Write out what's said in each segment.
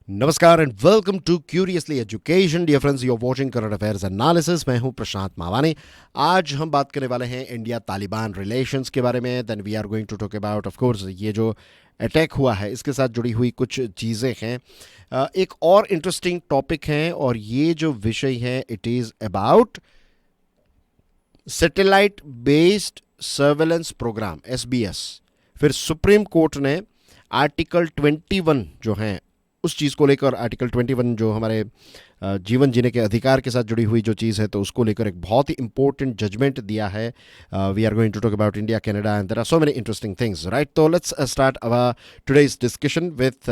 नमस्कार and welcome to curiously education dear friends, you are watching current affairs analysis. मैं हूं प्रशांत मावानी। आज हम बात करने वाले हैं इंडिया तालिबान रिलेशंस के बारे में। Then we are going to talk about of course ये जो अटैक हुआ है इसके साथ जुड़ी हुई कुछ चीज़ें हैं। एक और इंटरेस्टिंग टॉपिक है और ये जो विषय है it is about satellite based surveillance program SBS. फिर सुप्रीम कोर्ट ने आर्टिकल 21 जो है उस चीज़ को लेकर, आर्टिकल 21 जो हमारे जीवन जीने के अधिकार के साथ जुड़ी हुई जो चीज़ है, तो उसको लेकर एक बहुत ही इंपॉर्टेंट जजमेंट दिया है। We are going to talk about India Canada and there are so many interesting things, right. तो let's start our today's discussion with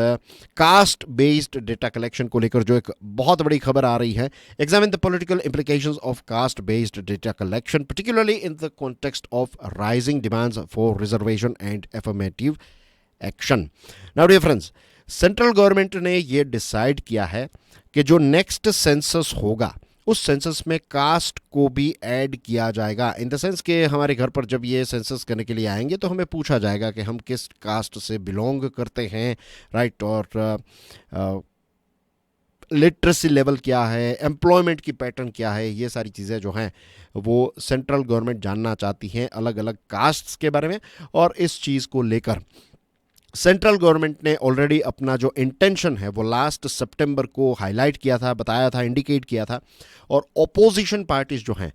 caste based data collection को लेकर जो एक बहुत बड़ी खबर आ रही है। Examine the political implications of caste based data collection, particularly in the context of rising demands for reservation and affirmative action. Now dear friends, central government ने ये डिसाइड किया है कि जो नेक्स्ट सेंसस होगा उस सेंसस में कास्ट को भी ऐड किया जाएगा। इन द सेंस कि हमारे घर पर जब ये सेंसस करने के लिए आएंगे तो हमें पूछा जाएगा कि हम किस कास्ट से बिलोंग करते हैं, राइट। और लिटरेसी लेवल क्या है, एम्प्लॉयमेंट की पैटर्न क्या है, ये सारी चीज़ें जो हैं वो सेंट्रल गवर्नमेंट जानना चाहती हैं अलग अलग कास्ट्स के बारे में। और इस चीज़ को लेकर सेंट्रल गवर्नमेंट ने ऑलरेडी अपना जो इंटेंशन है वो लास्ट सितंबर को हाईलाइट किया था, बताया था, इंडिकेट किया था। और ओपोजिशन पार्टीज जो हैं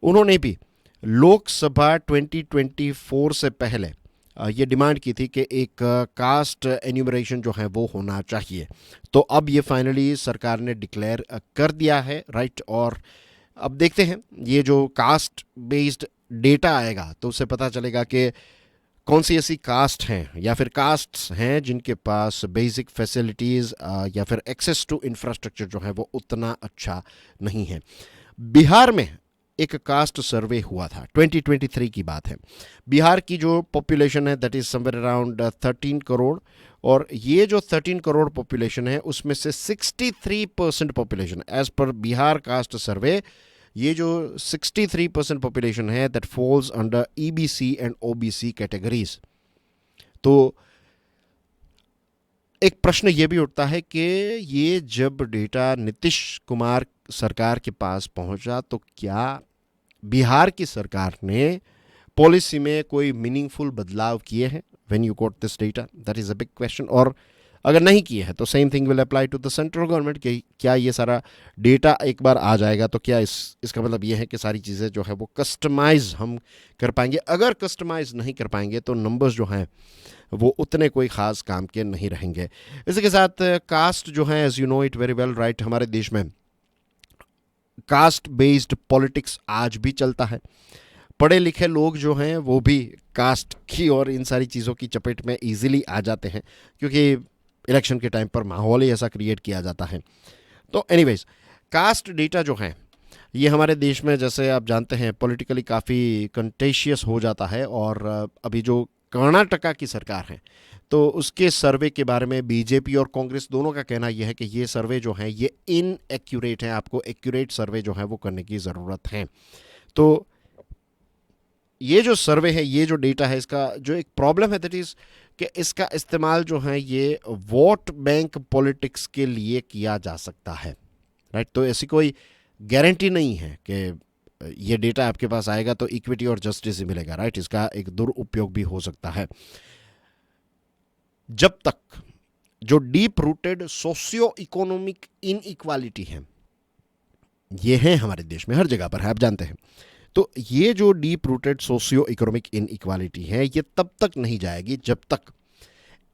उन्होंने भी लोकसभा 2024 से पहले ये डिमांड की थी कि एक कास्ट एन्यूमरेशन जो है वो होना चाहिए। तो अब ये फाइनली सरकार ने डिक्लेयर कर दिया है, राइट। और अब देखते हैं ये जो कास्ट बेस्ड डेटा आएगा तो उससे पता चलेगा कि कौन सी ऐसी कास्ट हैं या फिर कास्ट्स हैं जिनके पास बेसिक फैसिलिटीज़ या फिर एक्सेस टू इंफ्रास्ट्रक्चर जो है वो उतना अच्छा नहीं है। बिहार में एक कास्ट सर्वे हुआ था, 2023 की बात है। बिहार की जो पॉपुलेशन है that is somewhere around 13 crore. और ये जो 13 करोड़ पॉपुलेशन है उसमें से 63% population as per Bihar cast सर्वे, ये जो 63% पॉपुलेशन है that falls under EBC and OBC categories. तो एक प्रश्न ये भी उठता है कि ये जब डेटा नीतीश कुमार सरकार के पास पहुंचा तो क्या बिहार की सरकार ने पॉलिसी में कोई मीनिंगफुल बदलाव किए हैं when you got this data? That is a big question. और अगर नहीं किए हैं तो same thing will apply to the central government कि क्या ये सारा डेटा एक बार आ जाएगा तो क्या इसका मतलब ये है कि सारी चीज़ें जो है वो कस्टमाइज हम कर पाएंगे? अगर कस्टमाइज नहीं कर पाएंगे तो नंबर्स जो हैं वो उतने कोई ख़ास काम के नहीं रहेंगे। इसी के साथ कास्ट जो है, as you know it very well, right, हमारे देश में कास्ट बेस्ड पॉलिटिक्स आज भी चलता है। पढ़े लिखे लोग जो हैं वो भी कास्ट की और इन सारी चीज़ों की चपेट में इजीली आ जाते हैं क्योंकि इलेक्शन के टाइम पर माहौल ही ऐसा क्रिएट किया जाता है। तो एनीवेज, कास्ट डेटा जो है ये हमारे देश में, जैसे आप जानते हैं, पॉलिटिकली काफ़ी कंटेशियस हो जाता है। और अभी जो कर्नाटका की सरकार है तो उसके सर्वे के बारे में बीजेपी और कांग्रेस दोनों का कहना यह है कि ये सर्वे जो है ये इनएक्यूरेट है, आपको एक्यूरेट सर्वे जो है वो करने की ज़रूरत है। तो ये जो सर्वे है, ये जो डेटा है, इसका जो एक प्रॉब्लम है दैट इज़ कि इसका इस्तेमाल जो है ये वोट बैंक पॉलिटिक्स के लिए किया जा सकता है, राइट। तो ऐसी कोई गारंटी नहीं है कि ये डेटा आपके पास आएगा तो इक्विटी और जस्टिस ही मिलेगा, राइट। इसका एक दुरुपयोग भी हो सकता है। जब तक जो deep rooted socio economic inequality है ये है हमारे देश में, हर जगह पर है, आप जानते हैं। तो ये जो deep rooted socio economic inequality है ये तब तक नहीं जाएगी जब तक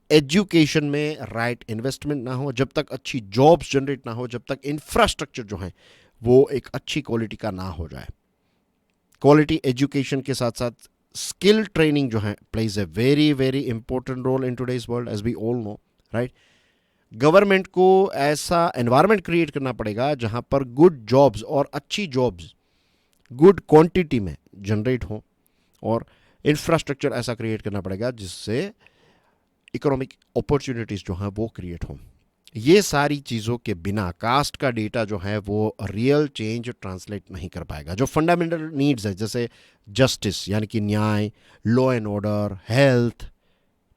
एजुकेशन में राइट इन्वेस्टमेंट ना हो, जब तक अच्छी जॉब्स जनरेट ना हो, जब तक इंफ्रास्ट्रक्चर जो है वो एक अच्छी क्वालिटी का ना हो जाए। क्वालिटी एजुकेशन के साथ साथ स्किल ट्रेनिंग जो है plays a very very important role in today's world, as we all know, right. Government को ऐसा एनवायरनमेंट क्रिएट करना पड़ेगा जहां पर गुड जॉब्स और अच्छी जॉब्स गुड क्वांटिटी में जनरेट हो, और इंफ्रास्ट्रक्चर ऐसा क्रिएट करना पड़ेगा जिससे इकोनॉमिक अपॉर्चुनिटीज़ जो हैं वो क्रिएट हों। ये सारी चीज़ों के बिना कास्ट का डेटा जो है वो रियल चेंज ट्रांसलेट नहीं कर पाएगा। जो फंडामेंटल नीड्स है जैसे जस्टिस यानी कि न्याय, law and order, health,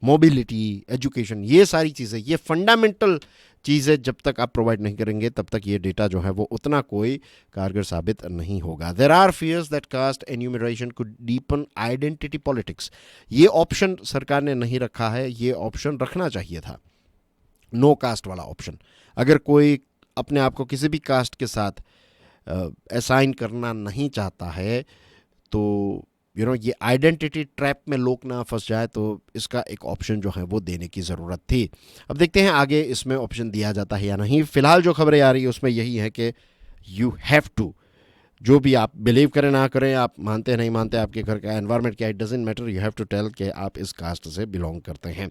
mobility, education, ये सारी चीज़ें, ये फंडामेंटल चीज़ें जब तक आप प्रोवाइड नहीं करेंगे तब तक ये डेटा जो है वो उतना कोई कारगर साबित नहीं होगा. There are fears that caste enumeration could deepen identity politics. ये ऑप्शन सरकार ने नहीं रखा है, ये ऑप्शन रखना चाहिए था, नो कास्ट वाला ऑप्शन. अगर कोई अपने आप को किसी भी कास्ट के साथ असाइन करना नहीं चाहता है तो ये आइडेंटिटी ट्रैप में लोग ना फंस जाए, तो इसका एक ऑप्शन जो है वो देने की ज़रूरत थी. अब देखते हैं आगे इसमें ऑप्शन दिया जाता है या नहीं. फिलहाल जो खबरें आ रही है उसमें यही है कि यू हैव टू, जो भी आप बिलीव करें ना करें, आप मानते नहीं मानते, आपके घर का एनवायरनमेंट क्या, it doesn't matter, you have to tell कि आप इस कास्ट से बिलोंग करते हैं.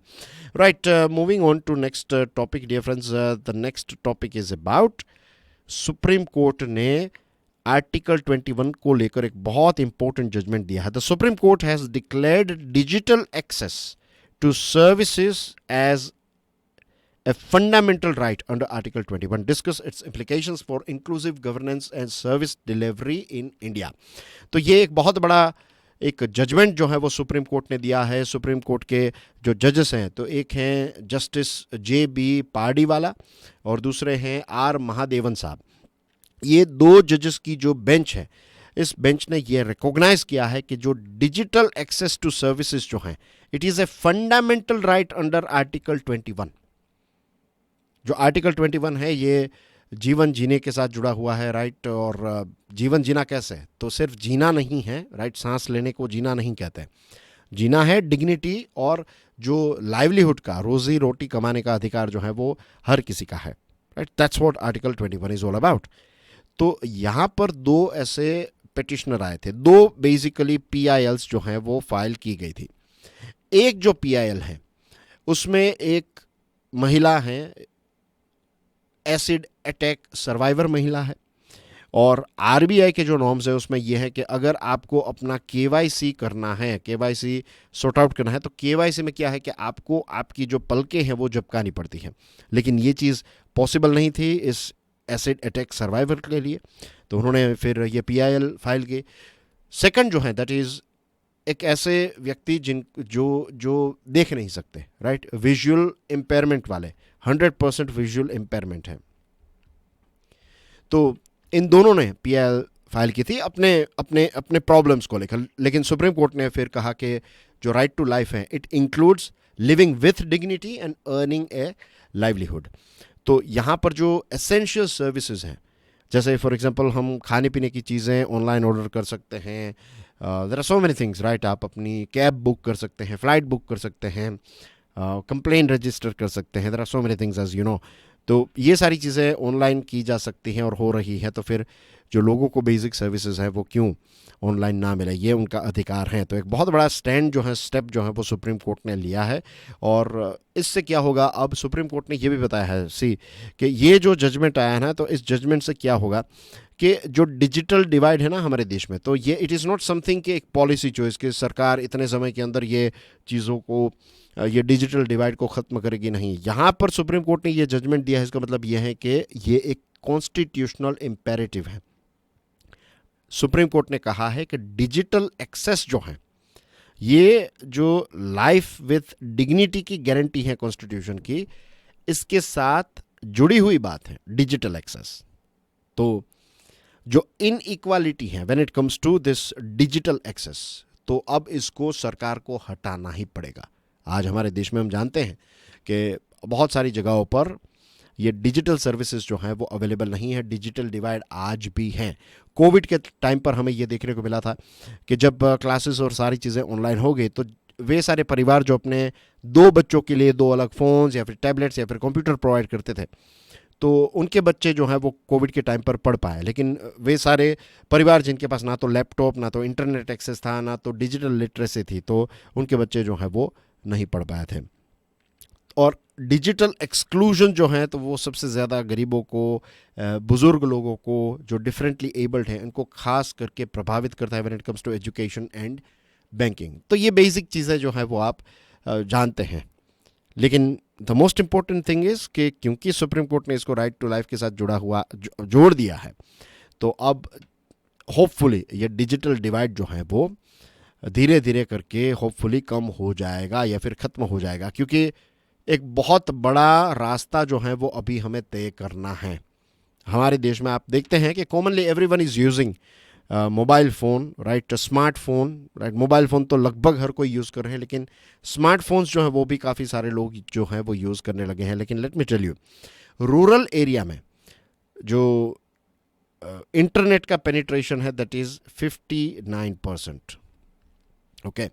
Right, moving on to next topic dear friends. The next topic is about supreme court ने आर्टिकल 21 को लेकर एक बहुत इंपॉर्टेंट जजमेंट दिया है. The supreme court has declared digital access to services as a fundamental right under Article 21, discuss its implications for inclusive governance and service delivery in India. तो ये एक बहुत बड़ा एक जजमेंट जो है वो सुप्रीम कोर्ट ने दिया है. सुप्रीम कोर्ट के जो जजेस हैं तो एक हैं जस्टिस JB पार्डीवाला और दूसरे हैं R महादेवन साहब. ये दो जजेस की जो बेंच है, इस बेंच ने ये रिकॉग्नाइज किया है कि जो डिजिटल एक्सेस टू सर्विसेज जो हैं, it is a fundamental right under article 21. जो आर्टिकल 21 है ये जीवन जीने के साथ जुड़ा हुआ है, राइट. और जीवन जीना कैसे है, तो सिर्फ जीना नहीं है, राइट. सांस लेने को जीना नहीं कहते हैं. जीना है डिग्निटी, और जो लाइवलीहुड का, रोजी रोटी कमाने का अधिकार जो है वो हर किसी का है, right. That's what article 21 is all about. तो यहाँ पर दो ऐसे पिटिशनर आए थे, दो बेसिकली PILs जो हैं वो फाइल की गई थी. एक जो PIL है उसमें एक महिला है, एसिड अटैक सर्वाइवर महिला है, और RBI के जो नॉर्म्स है उसमें यह है कि अगर आपको अपना KYC करना है, KYC सॉर्ट आउट करना है, तो KYC में क्या है कि आपको आपकी जो पलकें हैं वो झपकानी पड़ती हैं. लेकिन ये चीज़ पॉसिबल नहीं थी इस एसिड अटैक सर्वाइवर के लिए, तो उन्होंने फिर ये PIL फाइल की. सेकंड जो है दैट इज़ एक ऐसे व्यक्ति जो देख नहीं सकते, राइट. विजुअल इम्पेयरमेंट वाले, 100% विजुअल इम्पेयरमेंट है. तो इन दोनों ने PIL फाइल की थी अपने अपने अपने प्रॉब्लम्स को लेकर. लेकिन सुप्रीम कोर्ट ने फिर कहा कि जो राइट टू लाइफ है it includes living with dignity and earning a livelihood. तो यहाँ पर जो एसेंशियल सर्विसेज हैं, जैसे फॉर एग्जांपल हम खाने पीने की चीज़ें ऑनलाइन ऑर्डर कर सकते हैं, there are so many things, right. आप अपनी कैब बुक कर सकते हैं, फ्लाइट बुक कर सकते हैं, कंप्लेन रजिस्टर कर सकते हैं, there are so many things as you know. तो ये सारी चीज़ें ऑनलाइन की जा सकती हैं और हो रही है. तो फिर जो लोगों को बेसिक सर्विसेज हैं वो क्यों ऑनलाइन ना मिले, ये उनका अधिकार है. तो एक बहुत बड़ा स्टैंड जो है, स्टेप जो है वो सुप्रीम कोर्ट ने लिया है. और इससे क्या होगा, अब सुप्रीम कोर्ट ने ये भी बताया है कि ये जो जजमेंट आया है ना, तो इस जजमेंट से क्या होगा कि जो डिजिटल डिवाइड है ना हमारे देश में, तो ये इट इज़ नॉट समथिंग कि एक पॉलिसी चॉइस कि सरकार इतने समय के अंदर ये चीज़ों को, ये डिजिटल डिवाइड को ख़त्म करेगी, नहीं. यहाँ पर सुप्रीम कोर्ट ने ये जजमेंट दिया है, इसका मतलब ये है कि ये एक कॉन्स्टिट्यूशनल इम्पेरेटिव है. सुप्रीम कोर्ट ने कहा है कि डिजिटल एक्सेस जो है, ये जो लाइफ विथ डिग्निटी की गारंटी है कॉन्स्टिट्यूशन की, इसके साथ जुड़ी हुई बात है डिजिटल एक्सेस. तो जो इनइक्वालिटी है when it comes to this digital access, तो अब इसको सरकार को हटाना ही पड़ेगा. आज हमारे देश में हम जानते हैं कि बहुत सारी जगहों पर ये डिजिटल सर्विसेज जो हैं वो अवेलेबल नहीं है. डिजिटल डिवाइड आज भी है. कोविड के टाइम पर हमें ये देखने को मिला था कि जब क्लासेस और सारी चीज़ें ऑनलाइन हो गई, तो वे सारे परिवार जो अपने 2 बच्चों के लिए 2 अलग फ़ोन्स या फिर टैबलेट्स या फिर कंप्यूटर प्रोवाइड करते थे, तो उनके बच्चे जो हैं वो कोविड के टाइम पर पढ़ पाए. लेकिन वे सारे परिवार जिनके पास ना तो लैपटॉप, ना तो इंटरनेट एक्सेस था, ना तो डिजिटल लिटरेसी थी, तो उनके बच्चे जो हैं वो नहीं पढ़ पाए थे. और डिजिटल एक्सक्लूजन जो है, तो वो सबसे ज़्यादा गरीबों को, बुज़ुर्ग लोगों को, जो डिफरेंटली एबल्ड हैं, इनको खास करके प्रभावित करता है when it comes to education and banking. तो ये बेसिक चीज़ें जो है वो आप जानते हैं. लेकिन the most important thing is कि क्योंकि सुप्रीम कोर्ट ने इसको राइट टू लाइफ के साथ जोड़ दिया है, तो अब होपफुली ये डिजिटल डिवाइड जो है वो धीरे धीरे करके होपफुली कम हो जाएगा या फिर ख़त्म हो जाएगा. क्योंकि एक बहुत बड़ा रास्ता जो है वो अभी हमें तय करना है। हमारे देश में आप देखते हैं कि commonly everyone is using mobile phone, right, smartphone, right. Mobile phone तो लगभग हर कोई यूज़ कर रहे हैं, लेकिन स्मार्टफोन्स जो हैं वो भी काफ़ी सारे लोग जो हैं वो यूज़ करने लगे हैं। लेकिन let me tell you, rural area में जो इंटरनेट का पेनिट्रेशन है that is 59%। Okay,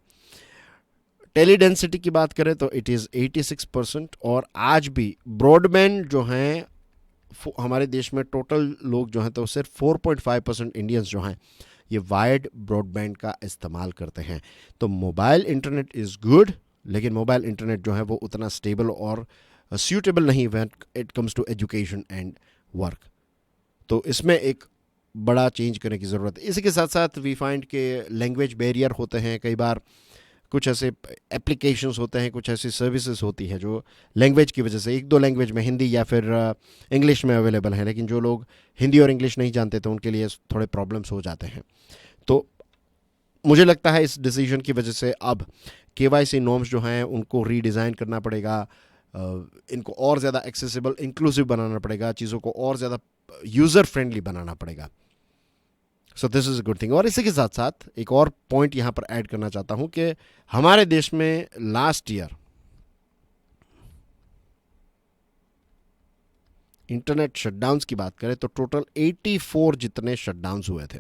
teledensity की बात करें तो इट इज़ 86%। और आज भी ब्रॉडबैंड जो हैं हमारे देश में टोटल लोग जो हैं तो सिर्फ 4.5% इंडियंस जो हैं ये वायर्ड ब्रॉडबैंड का इस्तेमाल करते हैं। तो मोबाइल इंटरनेट इज़ गुड, लेकिन मोबाइल इंटरनेट जो है वो उतना स्टेबल और सूटेबल नहीं when it comes to education and work. तो इसमें एक बड़ा चेंज करने की ज़रूरत है। इसी के साथ साथ वी फाइंड के लैंग्वेज बैरियर होते हैं कई बार, कुछ ऐसे एप्लीकेशंस होते हैं, कुछ ऐसी सर्विसेज होती हैं जो लैंग्वेज की वजह से, एक दो लैंग्वेज में हिंदी या फिर इंग्लिश में अवेलेबल है, लेकिन जो लोग हिंदी और इंग्लिश नहीं जानते तो उनके लिए थोड़े प्रॉब्लम्स हो जाते हैं। तो मुझे लगता है इस डिसीजन की वजह से अब KYC नॉर्म्स जो हैं उनको रीडिज़ाइन करना पड़ेगा, इनको और ज़्यादा एक्सेसिबल, इंक्लूसिव बनाना पड़ेगा, चीज़ों को और ज़्यादा यूज़र फ्रेंडली बनाना पड़ेगा। So this is a good thing. और इसी के साथ साथ एक और पॉइंट यहाँ पर ऐड करना चाहता हूँ कि हमारे देश में लास्ट ईयर इंटरनेट शटडाउन्स की बात करें तो टोटल 84 जितने शटडाउन्स हुए थे।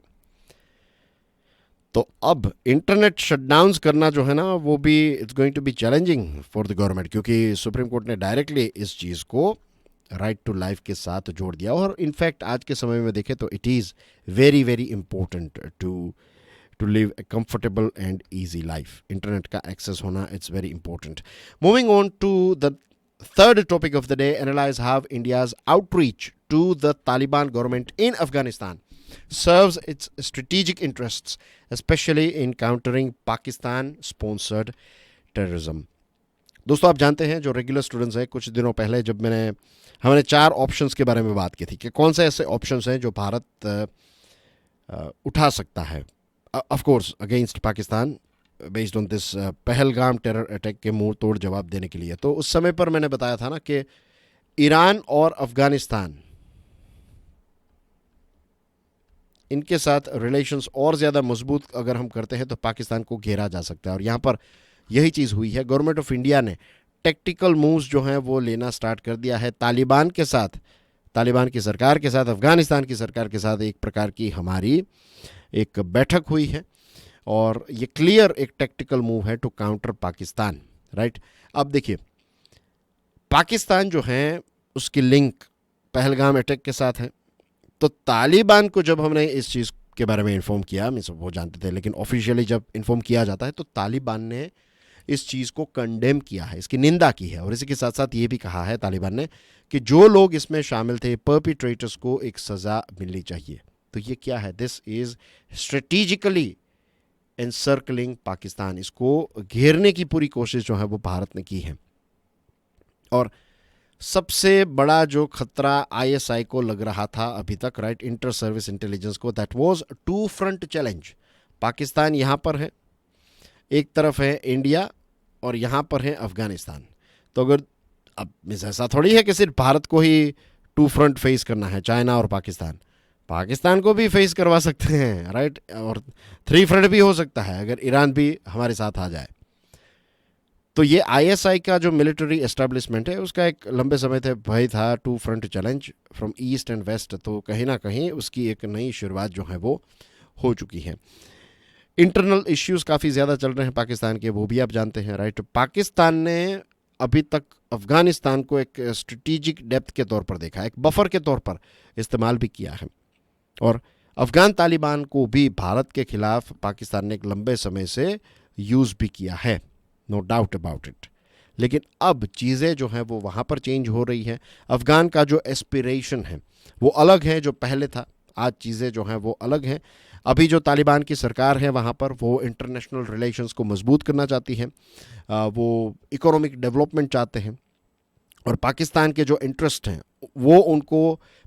तो अब इंटरनेट शटडाउन्स करना जो है ना वो भी it's going to be challenging for the government, क्योंकि सुप्रीम कोर्ट ने डायरेक्टली इस चीज़ को राइट टू लाइफ के साथ जोड़ दिया। और इनफैक्ट आज के समय में देखें तो it is very very important to live a comfortable and easy life. Internet का एक्सेस होना it's very important. Moving on to the third topic of the day, analyze how India's outreach to the Taliban government in Afghanistan serves its strategic interests, especially in countering Pakistan-sponsored terrorism. दोस्तों, आप जानते हैं जो regular students हैं, कुछ दिनों पहले जब हमने 4 ऑप्शंस के बारे में बात की थी कि कौन से ऐसे ऑप्शंस हैं जो भारत उठा सकता है of course against Pakistan based on this Pahalgam terror attack के मुंह तोड़ जवाब देने के लिए। तो उस समय पर मैंने बताया था ना कि ईरान और अफगानिस्तान इनके साथ रिलेशंस और ज़्यादा मजबूत अगर हम करते हैं तो पाकिस्तान को घेरा जा सकता है। और यहाँ पर यही चीज़ हुई है। गवर्नमेंट ऑफ इंडिया ने टेक्टिकल मूव्स जो हैं वो लेना स्टार्ट कर दिया है। तालिबान के साथ, तालिबान की सरकार के साथ, अफगानिस्तान की सरकार के साथ एक प्रकार की हमारी एक बैठक हुई है और ये क्लियर एक टेक्टिकल मूव है टू काउंटर पाकिस्तान, राइट। अब देखिए, पाकिस्तान जो है उसकी लिंक पहलगाम अटैक के साथ है। तो तालिबान को जब हमने इस चीज़ के बारे में इन्फॉर्म किया, मैं सब वो जानते थे, लेकिन ऑफिशियली जब इन्फॉर्म किया जाता है तो तालिबान ने इस चीज़ को कंडेम किया है, इसकी निंदा की है। और इसी के साथ साथ ये भी कहा है तालिबान ने कि जो लोग इसमें शामिल थे, परपिट्रेटर्स को एक सज़ा मिलनी चाहिए। तो ये क्या है? This is strategically encircling Pakistan. इसको घेरने की पूरी कोशिश जो है वो भारत ने की है। और सबसे बड़ा जो खतरा ISI को लग रहा था अभी तक, राइट, इंटर सर्विस इंटेलिजेंस को, that was 2 front challenge. Pakistan यहाँ पर है, एक तरफ है इंडिया और यहाँ पर है अफगानिस्तान। तो अगर अब ऐसा थोड़ी है कि सिर्फ भारत को ही 2 फ्रंट फेस करना है, चाइना और पाकिस्तान को भी फेस करवा सकते हैं, राइट। और 3 फ्रंट भी हो सकता है अगर ईरान भी हमारे साथ आ जाए। तो ये ISI का जो मिलिट्री एस्टेब्लिशमेंट है उसका एक लंबे समय से भय था, 2 front challenge from east and west. तो कहीं ना कहीं उसकी एक नई शुरुआत जो है वो हो चुकी है। इंटरनल इश्यूज काफ़ी ज़्यादा चल रहे हैं पाकिस्तान के, वो भी आप जानते हैं, राइट। पाकिस्तान ने अभी तक अफगानिस्तान को एक स्ट्रेटेजिक डेप्थ के तौर पर देखा, एक बफर के तौर पर इस्तेमाल भी किया है। और अफगान तालिबान को भी भारत के खिलाफ पाकिस्तान ने एक लंबे समय से यूज़ भी किया है, नो डाउट अबाउट इट। लेकिन अब चीज़ें जो हैं वो वहाँ पर चेंज हो रही हैं। अफ़गान का जो एस्पिरेशन है वो अलग है जो पहले था, आज चीज़ें जो हैं वो अलग हैं। अभी जो तालिबान की सरकार है वहाँ पर वो इंटरनेशनल रिलेशंस को मजबूत करना चाहती है, वो इकोनॉमिक डेवलपमेंट चाहते हैं। और पाकिस्तान के जो इंटरेस्ट हैं वो उनको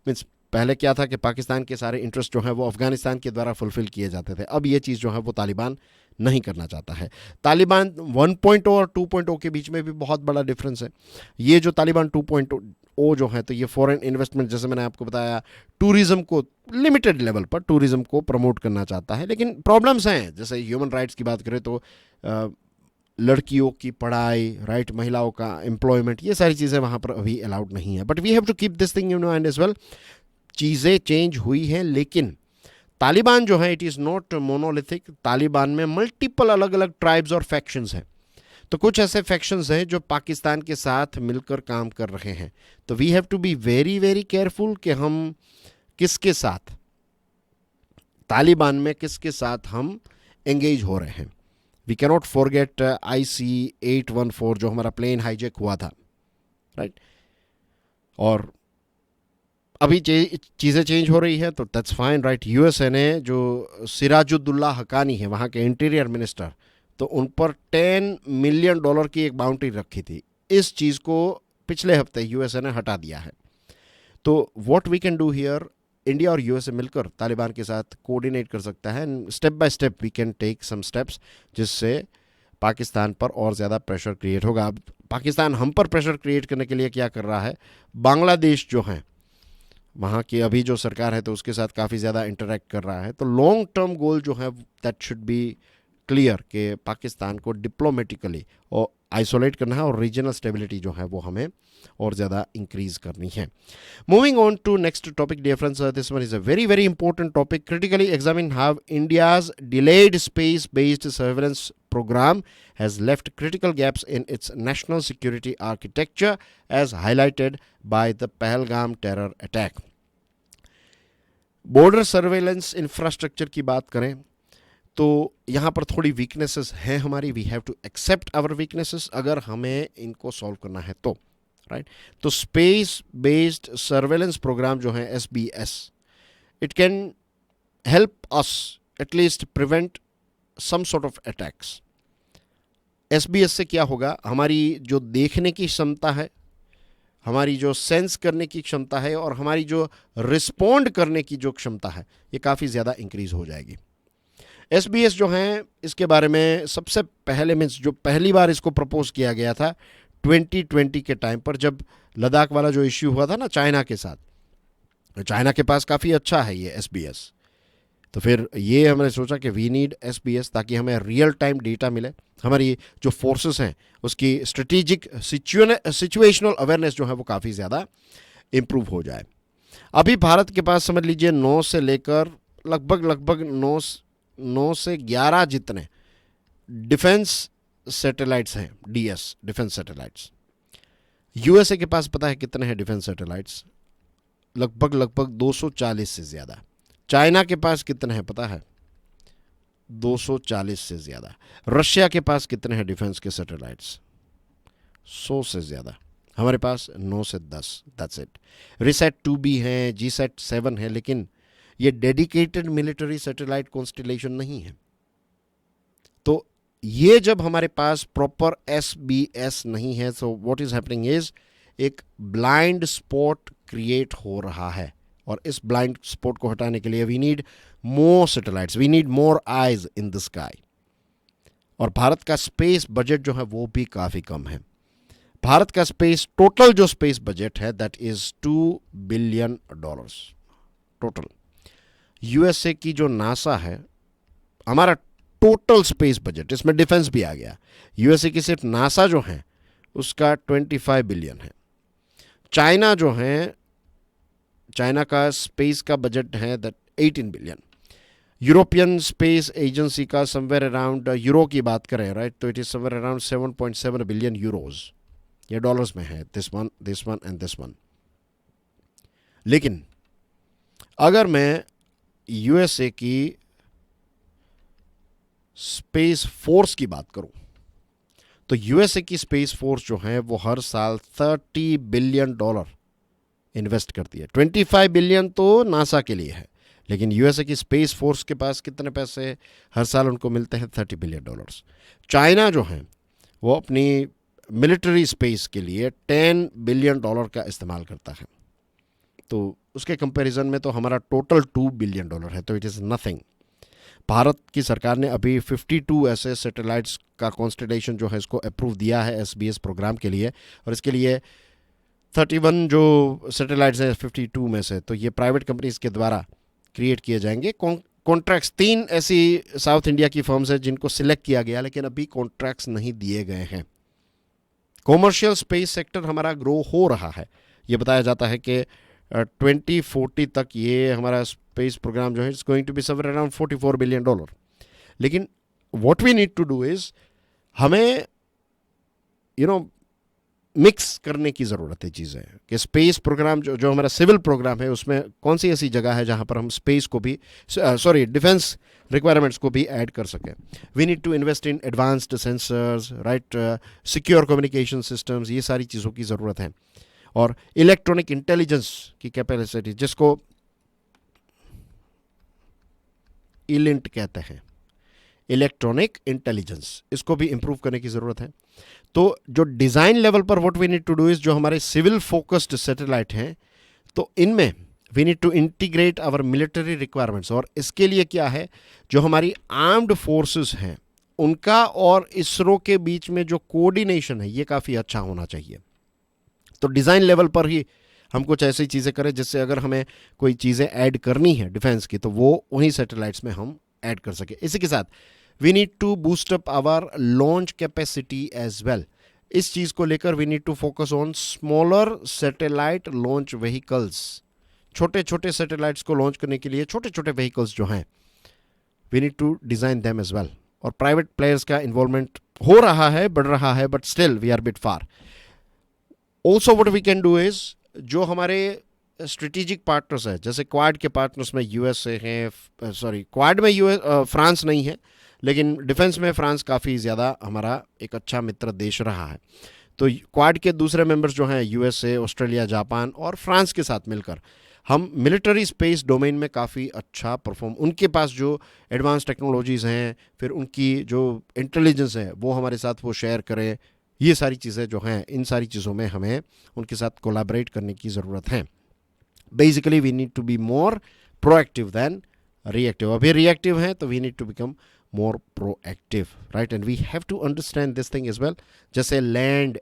मीन्स पहले क्या था कि पाकिस्तान के सारे इंटरेस्ट जो हैं वो अफ़गानिस्तान के द्वारा फुलफ़िल किए जाते थे। अब ये चीज़ जो है वो तालिबान नहीं करना चाहता है। तालिबान 1.0 और 2.0 के बीच में भी बहुत बड़ा डिफरेंस है। ये जो तालिबान 2.0 जो है, तो ये फॉरेन इन्वेस्टमेंट, जैसे मैंने आपको बताया, टूरिज्म को लिमिटेड लेवल पर टूरिज्म को प्रमोट करना चाहता है, लेकिन प्रॉब्लम्स हैं। जैसे ह्यूमन राइट्स की बात करें तो लड़कियों की पढ़ाई, राइट, महिलाओं का एम्प्लॉयमेंट, ये सारी चीज़ें वहाँ पर अभी अलाउड नहीं है। But we have to keep this thing in mind as well. चीज़ें चेंज हुई हैं, लेकिन तालिबान जो है, it is not monolithic. Taliban में मल्टीपल अलग अलग ट्राइब्स और फैक्शंस हैं। तो कुछ ऐसे फैक्शंस हैं जो पाकिस्तान के साथ मिलकर काम कर रहे हैं। तो we have to be very very careful कि हम किसके साथ, तालिबान में किसके साथ हम एंगेज हो रहे हैं। वी कैनॉट फॉरगेट IC-814 जो हमारा प्लेन हाईजैक हुआ था, राइट। और अभी चीज़ें चेंज हो रही है, तो दैट्स फाइन, राइट। यूएसए ने जो सिराजुद्दौला हक्कानी है, वहाँ के इंटीरियर मिनिस्टर, तो उन पर $10 मिलियन की एक बाउंड्री रखी थी। इस चीज़ को पिछले हफ्ते यूएसए ने हटा दिया है। तो what we can do here, India और यूएसए मिलकर तालिबान के साथ कोऑर्डिनेट कर सकता है। Step by step we can take some steps, जिससे पाकिस्तान पर और ज़्यादा प्रेशर क्रिएट होगा। अब पाकिस्तान हम पर प्रेशर क्रिएट करने के लिए क्या कर रहा है, बांग्लादेश जो है, वहाँ की अभी जो सरकार है, तो उसके साथ काफ़ी ज़्यादा इंटरेक्ट कर रहा है। तो लॉन्ग टर्म गोल जो है, दैट शुड बी क्लियर कि पाकिस्तान को डिप्लोमेटिकली और आइसोलेट करना है, और रीजनल स्टेबिलिटी जो है वो हमें और ज़्यादा इंक्रीज करनी है। Moving on to next topic, dear friends, this one is a very very important topic. Critically examine how India's delayed space based surveillance program has left critical gaps in its national security architecture as highlighted by the Pahalgam terror attack. Border surveillance infrastructure की बात करें तो यहाँ पर थोड़ी weaknesses हैं हमारी। We have to accept our weaknesses अगर हमें इनको सॉल्व करना है तो, राइट। तो स्पेस बेस्ड सर्वेलेंस प्रोग्राम जो है SBS, it can help us at least prevent some sort of attacks. SBS से क्या होगा, हमारी जो देखने की क्षमता है, हमारी जो सेंस करने की क्षमता है, और हमारी जो रिस्पॉन्ड करने की जो क्षमता है, ये काफ़ी ज़्यादा इंक्रीज हो जाएगी। SBS जो है, इसके बारे में सबसे पहले मीन्स जो पहली बार इसको प्रपोज किया गया था 2020 के टाइम पर, जब लद्दाख वाला जो इश्यू हुआ था ना चाइना के साथ। चाइना के पास काफ़ी अच्छा है ये SBS, तो फिर ये हमने सोचा कि वी नीड SBS ताकि हमें रियल टाइम डेटा मिले, हमारी जो फोर्सेस हैं उसकी स्ट्रेटेजिक सिचुएशनल अवेयरनेस जो है वो काफ़ी ज़्यादा इम्प्रूव हो जाए। अभी भारत के पास समझ लीजिए 9 से लेकर लगभग 9 से 11 जितने डिफेंस सैटेलाइट्स हैं, DS डिफेंस सैटेलाइट्स। यूएसए के पास पता है कितने हैं डिफेंस सैटेलाइट्स, लगभग 240 से ज़्यादा। चाइना के पास कितने हैं पता है, 240 से ज़्यादा। रशिया के पास कितने हैं डिफेंस के सैटेलाइट्स, 100 से ज़्यादा। हमारे पास 9 से 10, दैट्स इट। रिसैट 2B हैं, GSAT 7 है, लेकिन ये डेडिकेटेड मिलिट्री सैटेलाइट कॉन्स्टिलेशन नहीं है। तो ये जब हमारे पास प्रॉपर SBS नहीं है, तो व्हाट इज हैपनिंग इज एक ब्लाइंड स्पॉट क्रिएट हो रहा है, और इस ब्लाइंड स्पॉट को हटाने के लिए we need more satellites, we need more eyes in the sky. और भारत का स्पेस बजट जो है वो भी काफ़ी कम है। भारत का स्पेस टोटल जो स्पेस बजट है that is $2 billion total. USA की जो नासा है, हमारा टोटल स्पेस बजट, इसमें डिफेंस भी आ गया, यूएसए की सिर्फ नासा जो है उसका 25 बिलियन है। चाइना जो है, चाइना का स्पेस का बजट है that 18 billion. European space agency का समवेयर अराउंड, यूरो की बात करें राइट, तो it is somewhere around 7.7 billion euros, ये डॉलर्स में है, this one and this one. लेकिन अगर मैं यूएसए की स्पेस फोर्स की बात करूं, तो यूएसए की स्पेस फोर्स जो है वो हर साल $30 बिलियन इन्वेस्ट करती है। 25 बिलियन तो नासा के लिए है, लेकिन यूएसए की स्पेस फोर्स के पास कितने पैसे हर साल उनको मिलते हैं, $30 बिलियन। चाइना जो है वो अपनी मिलिट्री स्पेस के लिए $10 बिलियन का इस्तेमाल करता है। तो उसके कंपैरिजन में तो हमारा टोटल $2 बिलियन है, तो इट इज़ नथिंग। भारत की सरकार ने अभी 52 ऐसे सैटेलाइट्स का कॉन्स्टेलेशन जो है इसको अप्रूव दिया है SBS प्रोग्राम के लिए, और इसके लिए 31 जो सैटेलाइट्स हैं 52 में से, तो ये प्राइवेट कंपनीज के द्वारा क्रिएट किए जाएंगे। कॉन्ट्रैक्ट्स 3 ऐसी साउथ इंडिया की फर्म्स हैं जिनको सिलेक्ट किया गया, लेकिन अभी कॉन्ट्रैक्ट्स नहीं दिए गए हैं। कॉमर्शियल स्पेस सेक्टर हमारा ग्रो हो रहा है। ये बताया जाता है कि 2040 तक ये हमारा स्पेस प्रोग्राम जो है it's going to be somewhere around $44 billion. लेकिन what we need to do is, हमें मिक्स करने की ज़रूरत है चीज़ें, कि स्पेस प्रोग्राम जो हमारा सिविल प्रोग्राम है उसमें कौन सी ऐसी जगह है जहाँ पर हम स्पेस को भी डिफेंस रिक्वायरमेंट्स को भी ऐड कर सकें। We need to invest in advanced sensors, right, secure communication systems, ये सारी चीज़ों की ज़रूरत है। और इलेक्ट्रॉनिक इंटेलिजेंस की कैपेसिटी, जिसको इलिंट कहते हैं, इलेक्ट्रॉनिक इंटेलिजेंस, इसको भी इंप्रूव करने की ज़रूरत है। तो जो डिज़ाइन लेवल पर what we need to do is, जो हमारे सिविल फोकस्ड सैटेलाइट हैं, तो इनमें we need to integrate our military requirements. और इसके लिए क्या है, जो हमारी आर्म्ड फोर्सेस हैं उनका और इसरो के बीच में जो कोऑर्डिनेशन है ये काफ़ी अच्छा होना चाहिए। तो डिज़ाइन लेवल पर ही हम कुछ ऐसी चीज़ें करें जिससे अगर हमें कोई चीज़ें ऐड करनी है डिफेंस की, तो वो उन्हीं सैटेलाइट्स में हम ऐड कर सके। इसी के साथ we need to boost up our launch capacity as well. इस चीज़ को लेकर we need to focus on smaller satellite launch vehicles. छोटे छोटे सैटेलाइट्स को लॉन्च करने के लिए छोटे छोटे व्हीकल्स जो हैं, we need to design them as well. और प्राइवेट प्लेयर्स का इन्वॉल्वमेंट हो रहा है, बढ़ रहा है, but still we are bit far. Also what we can do is, जो हमारे स्ट्रेटेजिक पार्टनर्स हैं, जैसे क्वाड के पार्टनर्स में यूएसए हैं, क्वाड में फ्रांस नहीं है, लेकिन डिफेंस में फ्रांस काफ़ी ज़्यादा हमारा एक अच्छा मित्र देश रहा है। तो क्वाड के दूसरे मेंबर्स जो हैं यूएसए, ऑस्ट्रेलिया, जापान और फ्रांस के साथ मिलकर हम मिलिट्री स्पेस डोमेन में काफ़ी अच्छा परफॉर्म, उनके पास जो एडवांस टेक्नोलॉजीज़ हैं, फिर उनकी जो इंटेलिजेंस है वो हमारे साथ वो शेयर करें। ये सारी चीज़ें जो हैं, इन सारी चीज़ों में हमें उनके साथ कोलैबोरेट करने की ज़रूरत है। Basically we need to be more proactive than reactive. अभी रिएक्टिव हैं तो we need to become more proactive, right, and we have to understand this thing as well. जैसे लैंड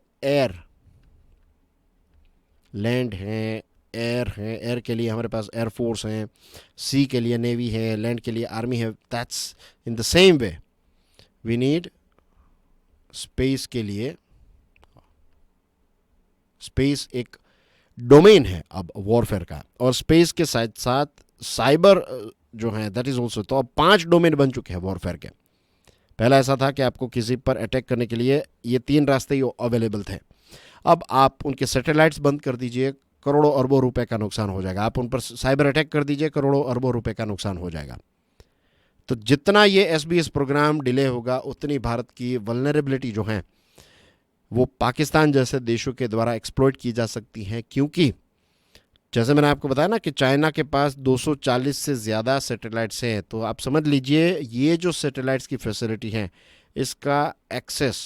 है, एयर के लिए हमारे पास एयरफोर्स हैं, सी के लिए नेवी है, लैंड के लिए आर्मी है। That's in the same way we need space के लिए। स्पेस एक डोमेन है अब वॉरफेयर का, और स्पेस के साथ साथ साइबर जो है दैट इज ऑल्सो। तो अब 5 डोमेन बन चुके हैं वॉरफेयर के। पहला ऐसा था कि आपको किसी पर अटैक करने के लिए ये 3 रास्ते ही अवेलेबल थे। अब आप उनके सैटेलाइट्स बंद कर दीजिए, करोड़ों अरबों रुपए का नुकसान हो जाएगा। आप उन पर साइबर अटैक कर दीजिए, करोड़ों अरबों रुपए का नुकसान हो जाएगा। तो जितना ये SBS प्रोग्राम डिले होगा, उतनी भारत की वल्नरेबिलिटी जो है वो पाकिस्तान जैसे देशों के द्वारा एक्सप्लॉइट की जा सकती हैं। क्योंकि जैसे मैंने आपको बताया ना कि चाइना के पास 240 से ज़्यादा सैटेलाइट्स हैं, तो आप समझ लीजिए ये जो सैटेलाइट्स की फैसिलिटी है, इसका एक्सेस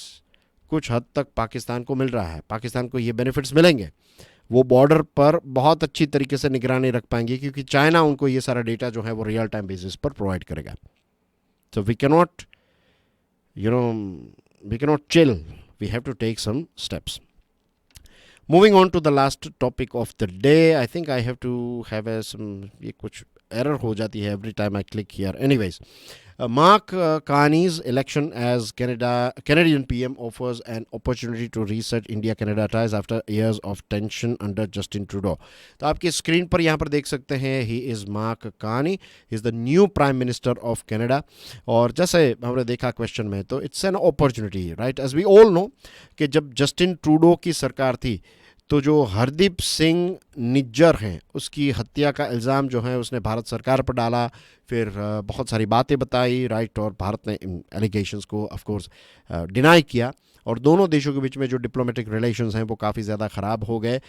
कुछ हद तक पाकिस्तान को मिल रहा है। पाकिस्तान को ये बेनिफिट्स मिलेंगे, वो बॉर्डर पर बहुत अच्छी तरीके से निगरानी रख पाएंगे, क्योंकि चाइना उनको ये सारा डेटा जो है वो रियल टाइम बेसिस पर प्रोवाइड करेगा। So we cannot, we cannot chill. We have to take some steps. Moving on to the last topic of the day, I think I have to have ये कुछ error हो जाती है every time I click here. Anyways, Mark Carney's election as Canadian PM offers an opportunity to reset India-Canada ties after years of tension under Justin Trudeau. तो आपकी screen पर यहाँ पर देख सकते हैं, he is Mark Carney, he is the new Prime Minister of Canada. और जैसे हमने देखा क्वेश्चन में, तो it's an opportunity, right? As we all know कि जब जस्टिन ट्रूडो की सरकार थी, तो जो हरदीप सिंह निज्जर हैं उसकी हत्या का इल्ज़ाम जो है उसने भारत सरकार पर डाला। फिर बहुत सारी बातें बताई, राइट, और भारत ने इन एलिगेशंस को ऑफ कोर्स डिनाई किया, और दोनों देशों के बीच में जो डिप्लोमेटिक रिलेशंस हैं वो काफ़ी ज़्यादा ख़राब हो गए।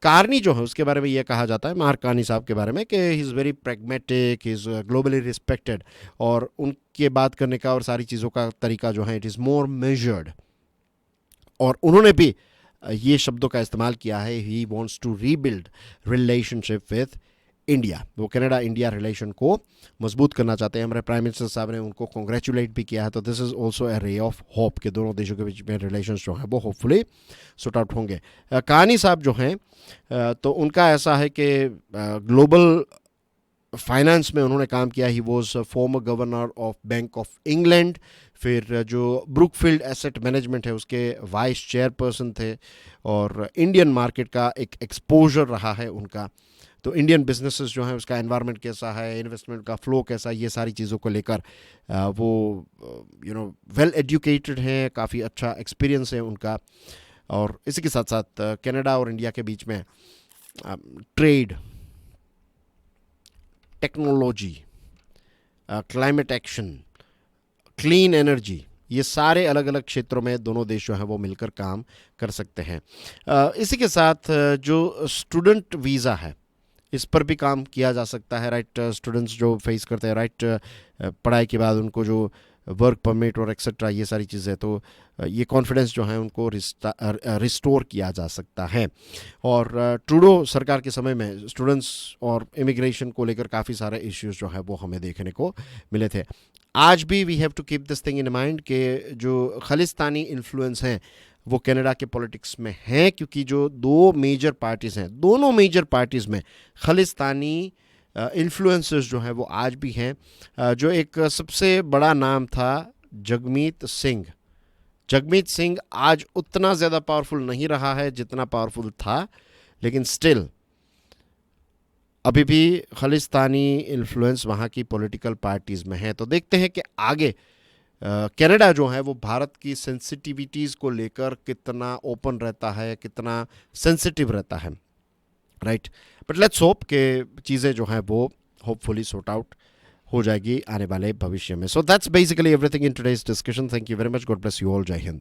कार्नी जो है उसके बारे में ये कहा जाता है, मार्क कार्नी साहब के बारे में, कि he is very pragmatic, he is globally respected, और उनके बात करने का और सारी चीज़ों का तरीका जो है इट इज़ मोर मेजर्ड। और उन्होंने भी ये शब्दों का इस्तेमाल किया है, he wants to rebuild relationship with India, वो कनाडा इंडिया रिलेशन को मजबूत करना चाहते हैं। हमारे प्राइम मिनिस्टर साहब ने उनको कॉन्ग्रेचुलेट भी किया है, तो this is also a ray of hope कि दोनों देशों के बीच में रिलेशंस जो हैं वो होपफुली सॉर्ट आउट होंगे। कहानी साहब जो हैं तो उनका ऐसा है कि ग्लोबल फाइनेंस में उन्होंने काम किया। He was former governor of bank of England, फिर जो ब्रुकफील्ड एसेट मैनेजमेंट है उसके वाइस चेयरपर्सन थे, और इंडियन मार्केट का एक एक्सपोजर रहा है उनका। तो इंडियन बिजनेसेस जो हैं उसका एनवायरनमेंट कैसा है, इन्वेस्टमेंट का फ्लो कैसा है, ये सारी चीज़ों को लेकर वो वेल एजुकेटेड हैं, काफ़ी अच्छा एक्सपीरियंस है उनका। और इसी के साथ साथ कनाडा और इंडिया के बीच में trade, technology, climate action, clean energy, ये सारे अलग अलग क्षेत्रों में दोनों देश जो हैं वो मिलकर काम कर सकते हैं। इसी के साथ जो स्टूडेंट वीज़ा है इस पर भी काम किया जा सकता है, राइट। स्टूडेंट्स जो फेस करते हैं, राइट, पढ़ाई के बाद उनको जो वर्क परमिट और एक्सेट्रा ये सारी चीज़ें, तो ये कॉन्फिडेंस जो है उनको रिस्टोर किया जा सकता है। और ट्रूडो सरकार के समय में स्टूडेंट्स और इमिग्रेशन को लेकर काफ़ी सारे इश्यूज जो है वो हमें देखने को मिले थे। आज भी we have to keep this thing in mind कि जो खालिस्तानी इन्फ्लुएंस हैं वो कनाडा के पॉलिटिक्स में हैं, क्योंकि जो दो मेजर पार्टीज़ हैं, दोनों मेजर पार्टीज़ में खालिस्तानी इन्फ्लुएंसेस जो हैं वो आज भी हैं। जो एक सबसे बड़ा नाम था जगमीत सिंह, जगमीत सिंह आज उतना ज़्यादा पावरफुल नहीं रहा है जितना पावरफुल था, लेकिन स्टिल अभी भी खालिस्तानी इन्फ्लुएंस वहाँ की पॉलिटिकल पार्टीज़ में है। तो देखते हैं कि आगे कनाडा जो है वो भारत की सेंसिटिविटीज़ को लेकर कितना ओपन रहता है, कितना सेंसिटिव रहता है, राइट। बट लेट्स होप कि चीज़ें जो हैं वो होपफुली सॉर्ट आउट हो जाएगी आने वाले भविष्य में। So that's basically everything in today's discussion. Thank you very much. God bless you all. जय हिंद।